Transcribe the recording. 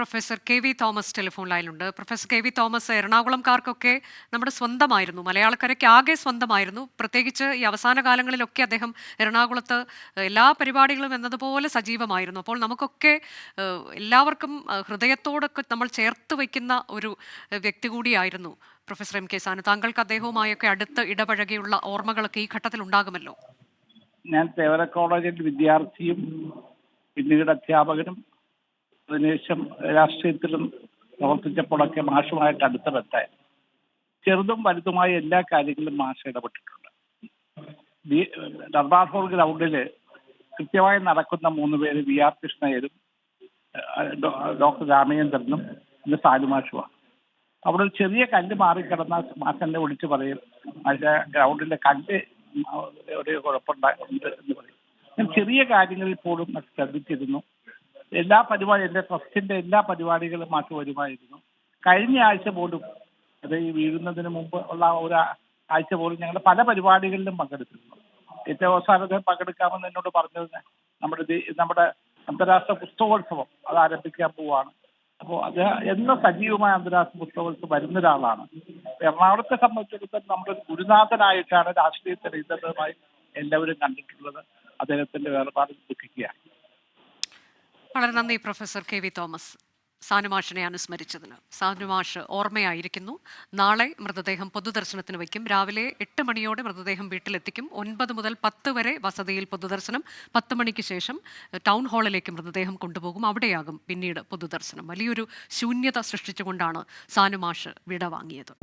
Professor K V Thomas telephone ലൈനിലുണ്ട്. Professor K V Thomas, എറണാകുളംകാർക്കൊക്കെ നമ്മുടെ സ്വന്തമായിരുന്നു, മലയാളക്കരയ്ക്ക് ആകെ സ്വന്തമായിരുന്നു. പ്രത്യേകിച്ച് ഈ അവസാന കാലങ്ങളിലൊക്കെ അദ്ദേഹം എറണാകുളത്ത് എല്ലാ പരിപാടികളും എന്നതുപോലെ സജീവമായിരുന്നു. അപ്പോൾ നമുക്കൊക്കെ എല്ലാവർക്കും ഹൃദയത്തോടൊക്കെ നമ്മൾ ചേർത്ത് വയ്ക്കുന്ന ഒരു വ്യക്തി കൂടിയായിരുന്നു പ്രൊഫസർ എം കെ സാനു. താങ്കൾക്ക് അദ്ദേഹവുമായൊക്കെ അടുത്ത് ഇടപഴകിയുള്ള ഓർമ്മകളൊക്കെ ഈ ഘട്ടത്തിൽ ഉണ്ടാകുമല്ലോ. ഞാൻ തേവര കോളേജിൽ വിദ്യാർത്ഥിയും പിന്നീട് അധ്യാപകനും അതിനുശേഷം രാഷ്ട്രീയത്തിലും പ്രവർത്തിച്ചപ്പോഴൊക്കെ മാഷുമായിട്ട് അടുത്ത ബന്ധമായി. ചെറുതും വലുതുമായ എല്ലാ കാര്യങ്ങളിലും മാഷ് ഇടപെട്ടിട്ടുണ്ട്. ദർബാർ ഹോൾ ഗ്രൗണ്ടിൽ കൃത്യമായി നടക്കുന്ന 3 പേര് വി ആർ കൃഷ്ണയ്യരും ഡോക്ടർ രാമചന്ദ്രനും പിന്നെ സാലുമാഷുമാണ്. അവിടെ ഒരു ചെറിയ കല്ല് മാറിക്കിടന്ന മാഷെന്നെ വിളിച്ച് പറയും, അതിന്റെ ഗ്രൗണ്ടിലെ കല്ല് ഒരു കുഴപ്പമുണ്ട് എന്ന് പറയും. ഞാൻ ചെറിയ കാര്യങ്ങളിൽ പോലും ശ്രദ്ധിച്ചിരുന്നു. എല്ലാ പരിപാടി എൻ്റെ ട്രസ്റ്റിന്റെ എല്ലാ പരിപാടികളും മാറ്റി വരുമായിരുന്നു. കഴിഞ്ഞ ആഴ്ച പോലും, അത് ഈ വീഴുന്നതിന് മുമ്പ് ഉള്ള ഒരു ആഴ്ച പോലും ഞങ്ങൾ പല പരിപാടികളിലും പങ്കെടുത്തിരുന്നു. ഏറ്റവും അവസാനത്തിൽ പങ്കെടുക്കാമെന്ന് എന്നോട് പറഞ്ഞത് നമ്മുടെ അന്താരാഷ്ട്ര പുസ്തകോത്സവം അത് ആരംഭിക്കാൻ പോവാണ്. അപ്പോൾ അത് എന്ന സജീവമായ അന്താരാഷ്ട്ര പുസ്തകോത്സവം വരുന്ന ഒരാളാണ്. എറണാകുളത്തെ സംബന്ധിച്ചിടത്തോളം നമ്മുടെ ഗുരുനാഥനായിട്ടാണ് രാഷ്ട്രീയത്തിൽ ഇതരമായി എല്ലാവരും കണ്ടിട്ടുള്ളത്. അദ്ദേഹത്തിന്റെ വേർപാടിൽ ദുഃഖിക്കുകയാണ്. വളരെ നന്ദി പ്രൊഫസർ കെ വി തോമസ്, സാനുമാഷിനെ അനുസ്മരിച്ചതിന്. സാനുമാഷ് ഓർമ്മയായിരിക്കുന്നു. നാളെ മൃതദേഹം പൊതുദർശനത്തിന് വയ്ക്കും. രാവിലെ 8 മണിയോടെ മൃതദേഹം വീട്ടിലെത്തിക്കും. 9 മുതൽ 10 വരെ വസതിയിൽ പൊതുദർശനം. 10 മണിക്ക് ശേഷം ടൗൺ ഹാളിലേക്ക് മൃതദേഹം കൊണ്ടുപോകും. അവിടെയാകും പിന്നീട് പൊതുദർശനം. വലിയൊരു ശൂന്യത സൃഷ്ടിച്ചുകൊണ്ടാണ് സാനുമാഷ് വിട വാങ്ങിയത്.